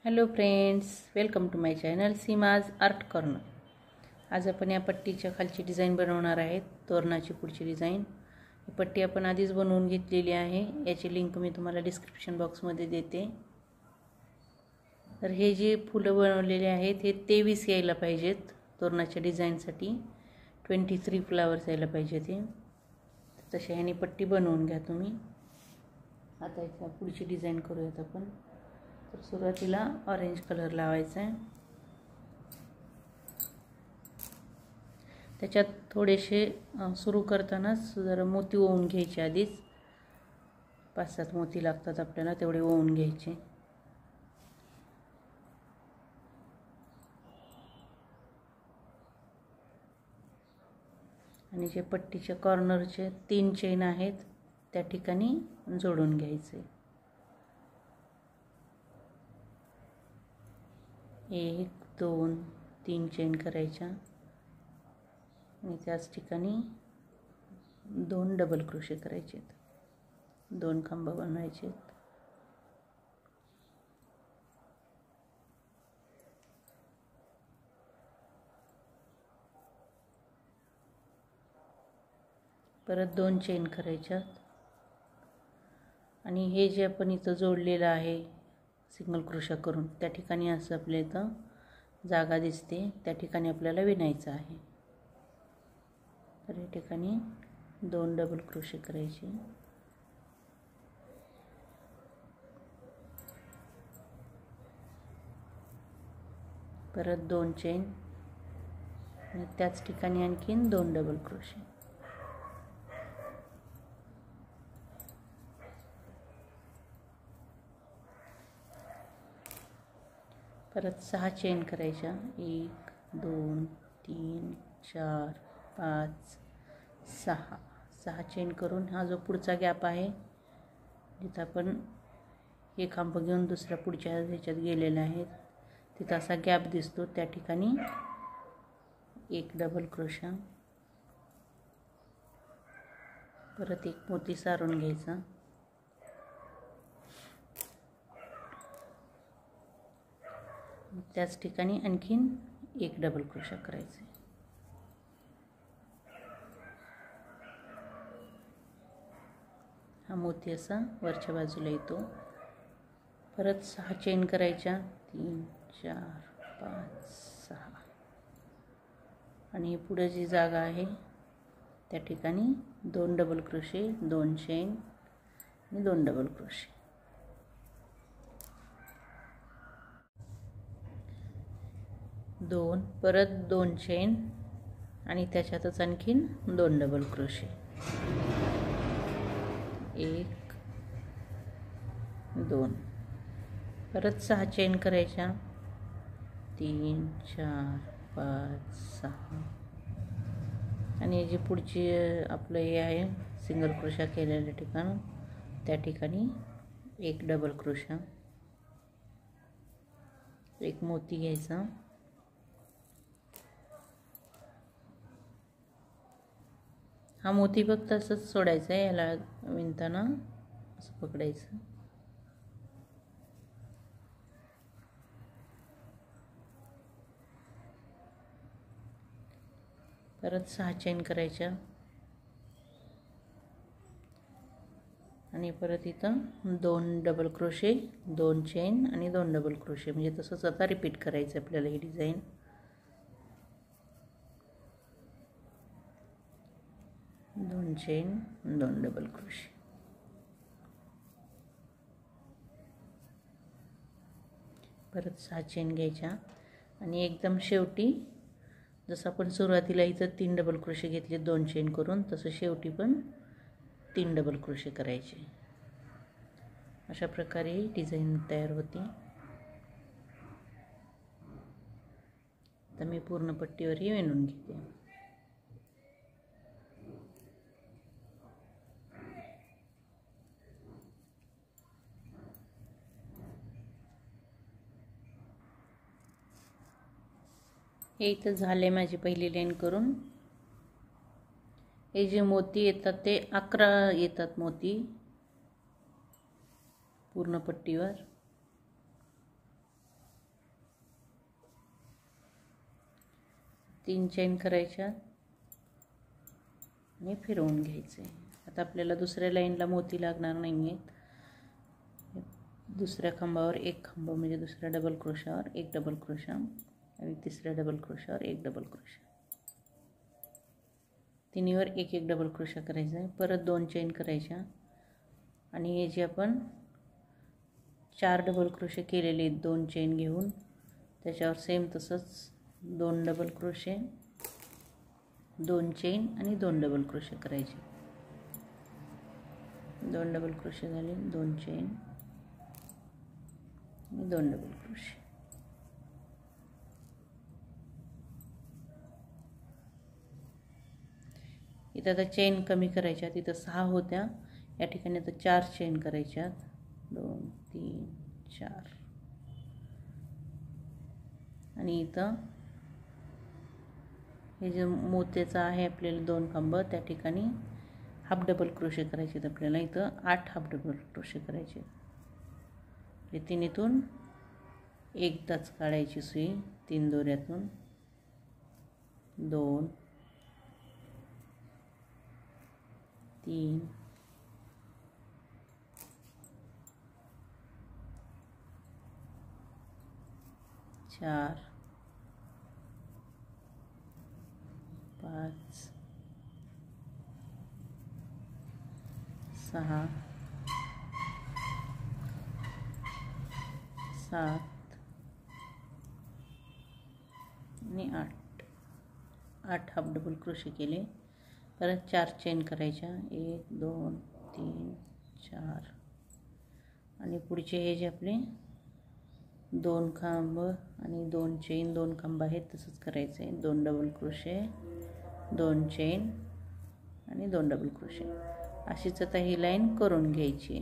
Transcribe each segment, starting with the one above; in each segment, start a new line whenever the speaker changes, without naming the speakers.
Hello friends, welcome to my channel Seema's art corner. आज आपण या पट्टीच्या खालची डिझाईन बनवणार आहेत, तोरणाची पुढची डिझाईन। ही पट्टी आपण आधीच बनवून घेतलेली आहे, याची लिंक मी तुम्हाला डिस्क्रिप्शन बॉक्समध्ये देते। तर हे जे फुलं बनवलेले आहेत हे 23 यायला पाहिजेत तोरणाच्या डिझाईनसाठी, 23 फ्लावर्स यायला पाहिजेत ते। तशा ह्याने पट्टी बनवून घ्या तुम्ही। आता याच्या पुढची डिझाईन करूयात आपण। तर सुरुवातीला ऑरेंज कलर लावायचा आहे, त्याच्यात थोडेसे सुरू करतानाच जरा मोती ओवून घ्यायचे। आधीच 5-7 मोती लागतात आपल्याला, तेवढे ओवून घ्यायचे। आणि जे पट्टीच्या कॉर्नरचे 3 चेन आहेत त्या ठिकाणी जोडून घ्यायचे। 1 2 3 चेन करायच्या आणि त्याच ठिकाणी 2 डबल क्रोशे करायचे, 2 खांब बनवायचे। परत 2 चेन करायच्या आणि हे जे आपण इथं जोडलेलं आहे सिंगल क्रोशा करून, त्या ठिकाणी असं आपल्या इथं जागा दिसते, त्या ठिकाणी आपल्याला विणायचं आहे। तर या ठिकाणी 2 डबल क्रोशे करायचे, परत 2 चेन आणि त्याच ठिकाणी आणखीन 2 डबल क्रोशे। परत 6 चेन करायच्या, 1 2 3 4 5 6 चेन करून हा जो पुढचा गॅप आहे जिथं आपण हे खांब घेऊन दुसऱ्या पुढच्या ह्याच्यात गेलेला आहे तिथं असा गॅप दिसतो, त्या ठिकाणी 1 डबल क्रोशा, परत 1 मोती सारून घ्यायचा, त्याच ठिकाणी आणखीन 1 डबल क्रोशा करायचे। हा मोती असा वरच्या बाजूला येतो। परत 6 चेन करायच्या, 3 4 5 6 आणि पुढे जी जागा आहे त्या ठिकाणी 2 डबल क्रोशे, 2 चेन आणि 2 डबल क्रोशे। परत 2 चेन आणि त्याच्यातच आणखीन 2 डबल क्रोशे, 1 2 परत 6 चेन करायच्या, 3 4 5 6 आणि जी पुढची आपलं हे आहे सिंगल क्रोशा केलेल्या ठिकाण त्या ठिकाणी 1 डबल क्रोशा, 1 मोती घ्यायचा, हा मोती फक्त असंच सोडायचा आहे, याला विणताना असं पकडायचं। परत 6 चेन करायच्या आणि परत इथं 2 डबल क्रोशे, 2 चेन आणि 2 डबल क्रोशे, म्हणजे तसंच आता रिपीट करायचं आपल्याला ही डिझाईन। दोन चेन, 2 डबल क्रोशे, परत 6 चेन घ्यायच्या आणि एकदम शेवटी जसं आपण सुरुवातीला इथं 3 डबल क्रोशे घेतले 2 चेन करून, तसं शेवटी पण 3 डबल क्रोशे करायचे। अशा प्रकारे डिझाईन तयार होते। तर मी पूर्ण पट्टीवरही विणून घेते। हे इथं झाले माझी पहिली लाईन करून। हे जे मोती येतात ते 11 येतात मोती पूर्ण पट्टीवर। 3 चेन करायच्या आणि फिरवून घ्यायचे. आता आपल्याला दुसऱ्या लाईनला मोती लागणार नाही आहेत. दुसऱ्या खांबावर एक खांब म्हणजे दुसऱ्या डबल क्रोशावर एक डबल क्रोशा आणि तिसऱ्या डबल क्रोशावर एक डबल क्रोशा, तिन्हीवर एक एक डबल क्रोशा करायचा आहे. परत 2 चेन करायच्या आणि हे जे आपण 4 डबल क्रोशे केलेले आहेत 2 चेन घेऊन त्याच्यावर सेम तसंच 2 डबल क्रोशे, 2 चेन आणि 2 डबल क्रोशे करायचे. 2 डबल क्रोशे झाले, 2 चेन आणि 2 डबल क्रोशे. इथं आता चेन कमी करायच्या. तिथं 6 होत्या, या ठिकाणी आता 4 चेन करायच्या. 2 3 4 आणि इथं हे जे मोत्याचं आहे आपल्याला 2 खांब त्या ठिकाणी हाफ डबल क्रोशे करायचे आहेत. आपल्याला इथं 8 हाफ डबल क्रोशे करायचे आहेत. हे तिन्हीतून एकदाच काढायची सुई 3 दोऱ्यातून. 2 3 4 5 6 7 आणि 8 हाफ डबल क्रोशे केले. परत 4 चेन करायच्या. 1 2 3 4 आणि पुढचे हे जे आपले 2 खांब आणि 2 चेन 2 खांब आहेत तसंच करायचं आहे. 2 डबल क्रोशे, 2 चेन आणि 2 डबल क्रोशे. अशीच आता ही लाईन करून घ्यायची.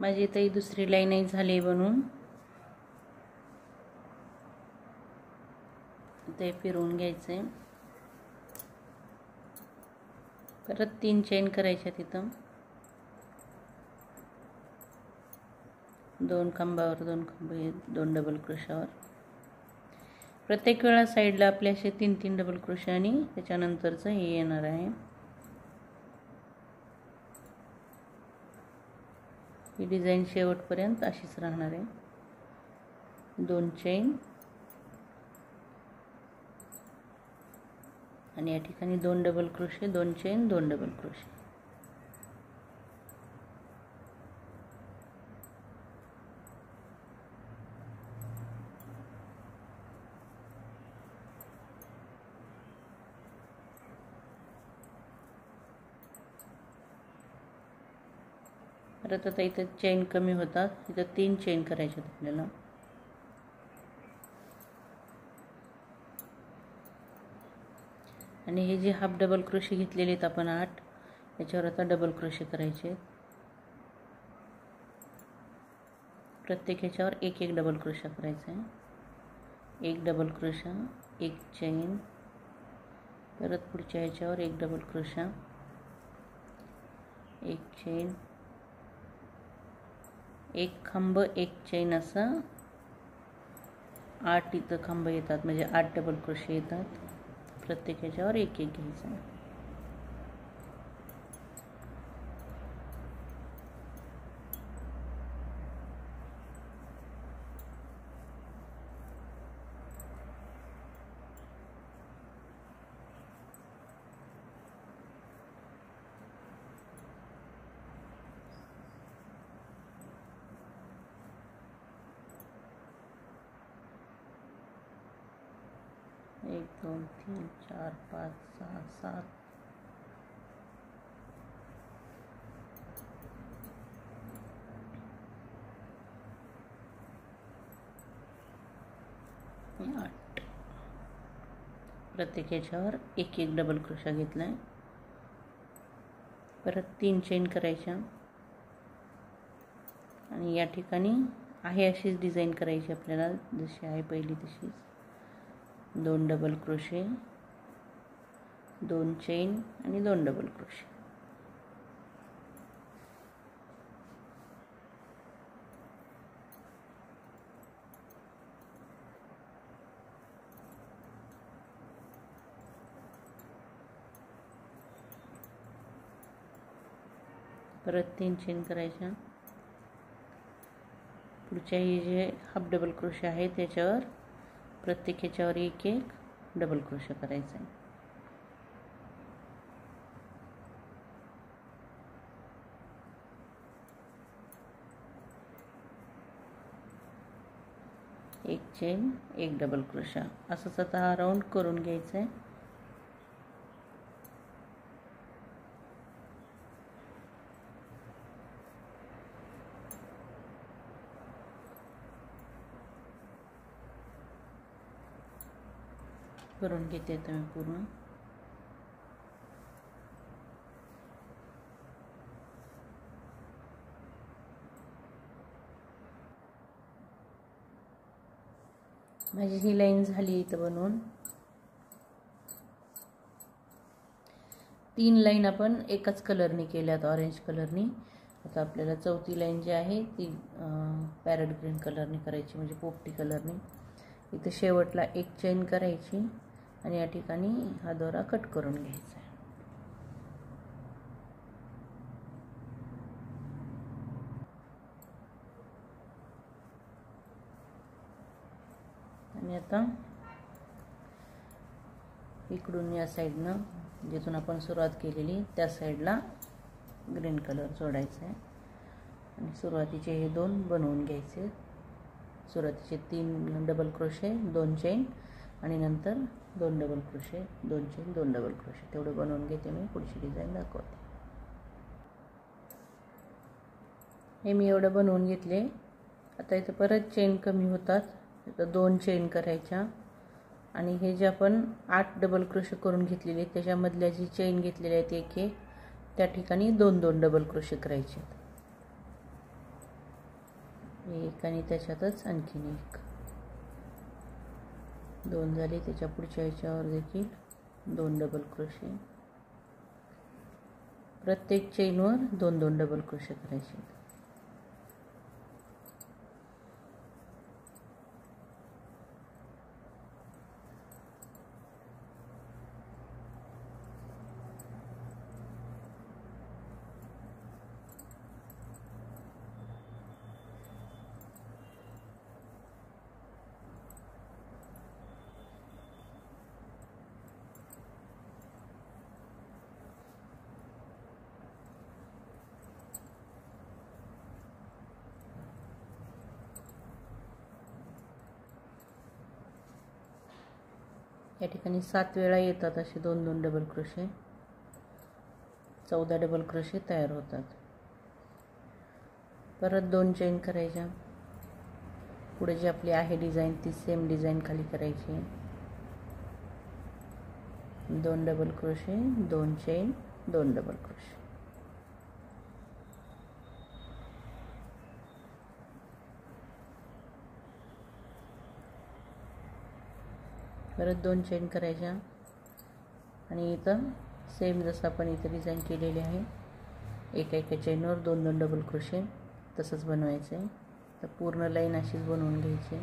माझी इथं ही दुसरी लाईनही झाली बनवून. ते फिरवून घ्यायचे. परत 3 चेन करायच्या. तिथं 2 खांबावर 2 खांब, 2 डबल क्रोशावर. प्रत्येक वेळा साईडला आपल्या असे 3-3 डबल क्रोशे आणि त्याच्यानंतरचं हे येणार आहे. ही डिझाईन शेवटपर्यंत अशीच राहणार आहे. 2 चेन आणि या ठिकाणी 2 double crochet, 2 chain, 2 double crochet. परत आता इथं चेन कमी होतात. इथं 3 चेन करायच्यात आपल्याला. आणि हे जे हाफ डबल क्रोशे घेतलेले आहेत आपण 8, याच्यावर आता डबल क्रोशे करायचे. प्रत्येक ह्याच्यावर एक एक डबल क्रोशा करायचा आहे. 1 डबल क्रोशा, 1 चेन, परत पुढच्या ह्याच्यावर 1 डबल क्रोशा, 1 चेन, 1 खांब, 1 चेन, असं 8 इथं खांब येतात म्हणजे 8 डबल क्रोशे येतात. प्रत्येक ह्याच्यावर एक एक घ्यायचा. एक 2 3 4 5 6 7 8. प्रत्येक ह्याच्यावर एक एक डबल क्रोशा घेतलाय. परत 3 चेन करायच्या आणि या ठिकाणी आहे अशीच डिझाईन करायची आपल्याला, जशी आहे पहिली तशीच. 2 डबल क्रोशे, 2 चेन आणि 2 डबल क्रोशे. परत 3 चेन करायच्या. पुढच्या हे जे हाफ डबल क्रोशे आहे त्याच्यावर प्रत्येक ह्याच्यावर एक एक डबल क्रोशे करायचा आहे. एक चेन एक डबल क्रोशा असंच आता हा राऊंड करून घ्यायचा आहे. करून घेते आता मी पूर्ण. माझी ही लाईन झाली इथं बनवून. 3 लाईन आपण एकाच कलरनी केल्यात, ऑरेंज कलरनी. आता आपल्याला चौथी लाईन जी आहे ती पॅरेट ग्रीन कलरनी करायची, म्हणजे पोपटी कलरनी. इथं शेवटला एक चेन करायची आणि या ठिकाणी हा दोरा कट करून घ्यायचा आहे. आणि आता इकडून या साईडनं जिथून आपण सुरुवात केलेली त्या साईडला ग्रीन कलर जोडायचा आहे आणि सुरुवातीचे हे 2 बनवून घ्यायचे. सुरुवातीचे 3 डबल क्रोशे 2 चेन आणि नंतर 2 double crochet 2 chain 2 double crochet तेवढं बनवून घेते मी. पुढची डिझाईन दाखवते. हे मी एवढं बनवून घेतले. आता इथं परत चेन कमी होतात, इथं 2 चेन करायच्या आणि हे जे आपण 8 डबल क्रोशे करून घेतलेले त्याच्यामधल्या जी चेन घेतलेल्या आहेत एक एक त्या ठिकाणी 2 डबल क्रोशे करायचे. एक आणि त्याच्यातच आणखीन एक. 2 झाले. त्याच्या पुढच्या ह्याच्यावर देखील 2 डबल क्रोशे. प्रत्येक चेनवर 2 डबल क्रोशे करायचे. या ठिकाणी 7 वेळा येतात असे 2 डबल क्रोशे. 14 डबल क्रोशे तयार होतात. परत 2 चेन करायच्या. पुढे जी आपली आहे डिझाईन ती सेम डिझाईन खाली करायची. 2 double crochet 2 chain 2 double crochet. परत 2 चेन करायच्या आणि इथं सेम जसं आपण इथं डिझाईन केलेली आहे एका एका चेनवर 2 डबल क्रोशे तसंच बनवायचं आहे. तर पूर्ण लाईन अशीच बनवून घ्यायची.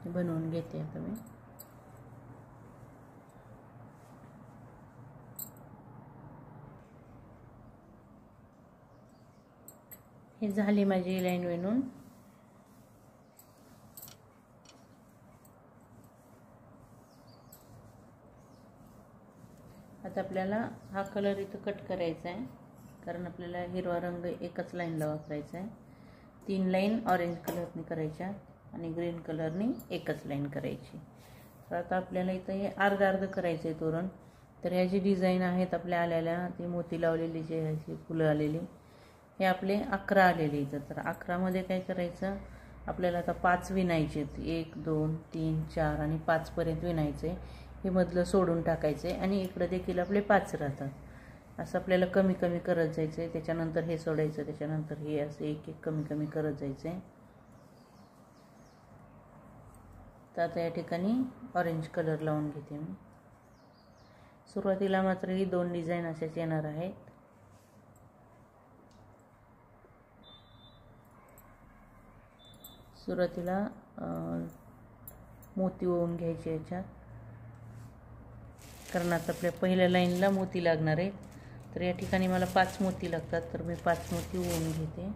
बनवून घेते आता मी. हे झाली माझी लाईन बनवून. आता आपल्याला हा कलर इथं कट करायचा आहे कारण आपल्याला हिरवा रंग एकच लाईनला वापरायचा आहे. 3 लाईन ऑरेंज कलरनी करायच्या आणि ग्रीन कलरनी एकच लाईन करायची. तर आता आपल्याला इथं हे अर्ध अर्ध करायचं आहे तोरण. तर ह्या जी डिझाईन आहेत आपल्या आलेल्या ती मोती लावलेली जे ह्याची फुलं आलेली हे आपले 11 आलेले इथं. तर 11 मध्ये काय करायचं आपल्याला आता 5 विणायचे. 1 2 3 4 आणि 5 पर्यंत विणायचे. हे मधलं सोडून टाकायचं आहे आणि इकडं देखील आपले 5 राहतात. असं आपल्याला कमी कमी करत जायचं आहे. त्याच्यानंतर हे सोडायचं, त्याच्यानंतर हे, असं एक एक कमी कमी करत जायचं आहे. तर आता या ठिकाणी ऑरेंज कलर लावून घेते मी. सुरुवातीला मात्र ही 2 डिझाईन अशाच येणार आहेत. सुरुवातीला मोती ओवून घ्यायचे याच्यात, कारण आता आपल्या पहिल्या लाईनला मोती लागणार आहे. तर या ठिकाणी मला 5 मोती लागतात, तर मी 5 मोती ओवून घेते.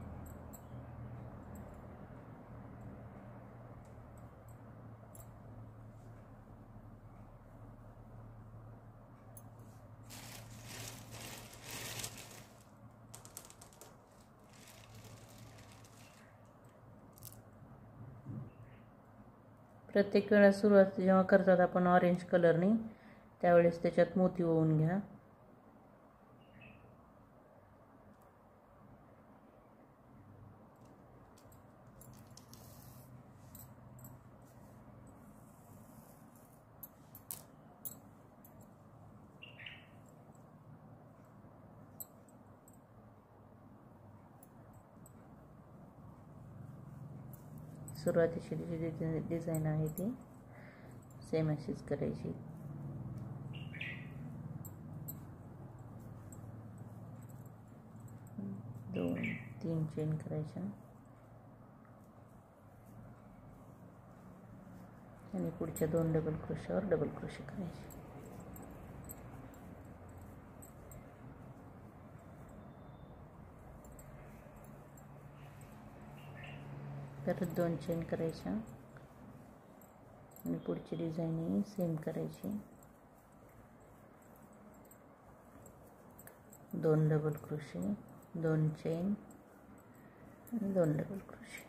प्रत्येक वेळा सुरुवात जेव्हा करतात आपण ऑरेंज कलरने, त्यावेळेस त्याच्यात मोती ओवून घ्या. सुरुवातीची जी डिझाईन आहे ती सेम अशीच करायची. 2-3 चेन करायच्या आणि पुढच्या 2 डबल क्रोशावर डबल क्रोशे करायचे. परत 2 चेन करायच्या आणि पुढची डिझाईन सेम करायची. 2 डबल क्रोशे, 2 चेन आणि 2 डबल क्रोशे.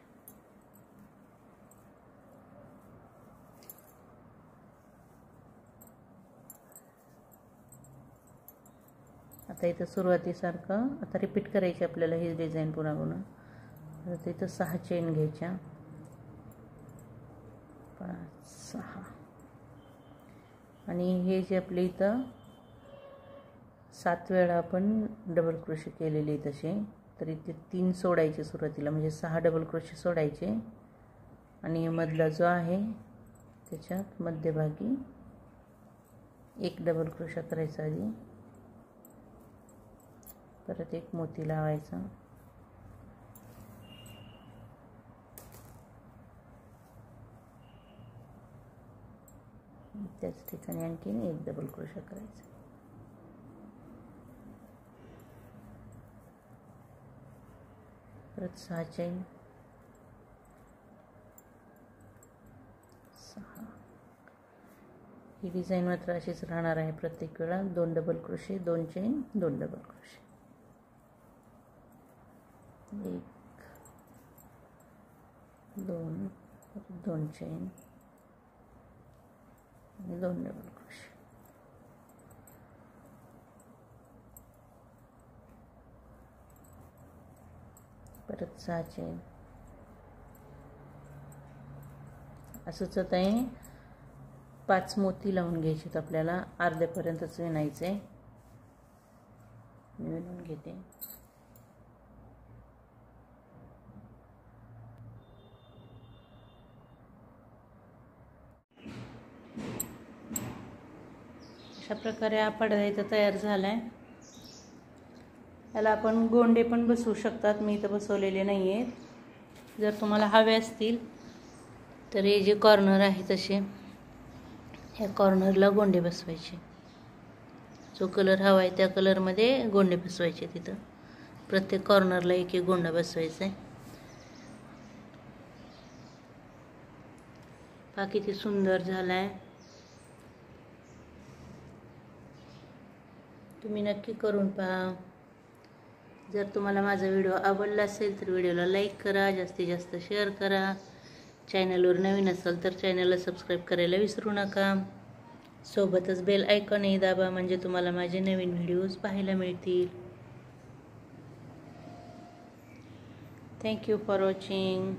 आता इथं सुरुवातीसारखं आता रिपीट करायची आपल्याला ही डिझाईन पुन्हा पुन्हा. आता इथं 6 चेन घ्यायच्या, 5, 6 आणि हे जे आपले इथं 7 वेळा आपण डबल क्रोशे केलेले तसे, तर इथे 3 सोडायचे सुरुवातीला, म्हणजे 6 डबल क्रोशे सोडायचे आणि मधला जो आहे त्याच्यात मध्यभागी 1 डबल क्रोशा करायचा आधी, परत 1 मोती लावायचा, त्याच ठिकाणी आणखीन 1 डबल क्रोशा करायचा. परत 6 चेन, 6. ही डिझाईन मात्र अशीच राहणार आहे प्रत्येक वेळा. 2 double crochet, 2 chain, 2 double crochet, 1, 2, 2 chain आणि 2 डबल क्रोशे. परत 6 चेन. असंच आता हे 5 मोती लावून घ्यायचे. आपल्याला अर्ध्यापर्यंतच विणायचे. विणून घेते. अशा प्रकारे हा पडदा इथं तयार झाला आहे. याला आपण गोंडे पण बसवू शकतात. मी इथं बसवलेले नाही आहेत. जर तुम्हाला हवे असतील तर हे जे कॉर्नर आहे तसे ह्या कॉर्नरला गोंडे बसवायचे. जो कलर हवा आहे त्या कलरमध्ये गोंडे बसवायचे. तिथं प्रत्येक कॉर्नरला 1-1 गोंडा बसवायचा आहे. पहा किती सुंदर झाला आहे. तुम्ही नक्की करून पहा. जर तुम्हाला माझा व्हिडिओ आवडला असेल तर व्हिडिओला लाईक करा, जास्तीत जास्त शेअर करा. चॅनलवर नवीन असाल तर चॅनलला सबस्क्राईब करायला विसरू नका. सोबतच बेल आयकॉनही दाबा, म्हणजे तुम्हाला माझे नवीन व्हिडिओज पाहायला मिळतील. Thank you for watching.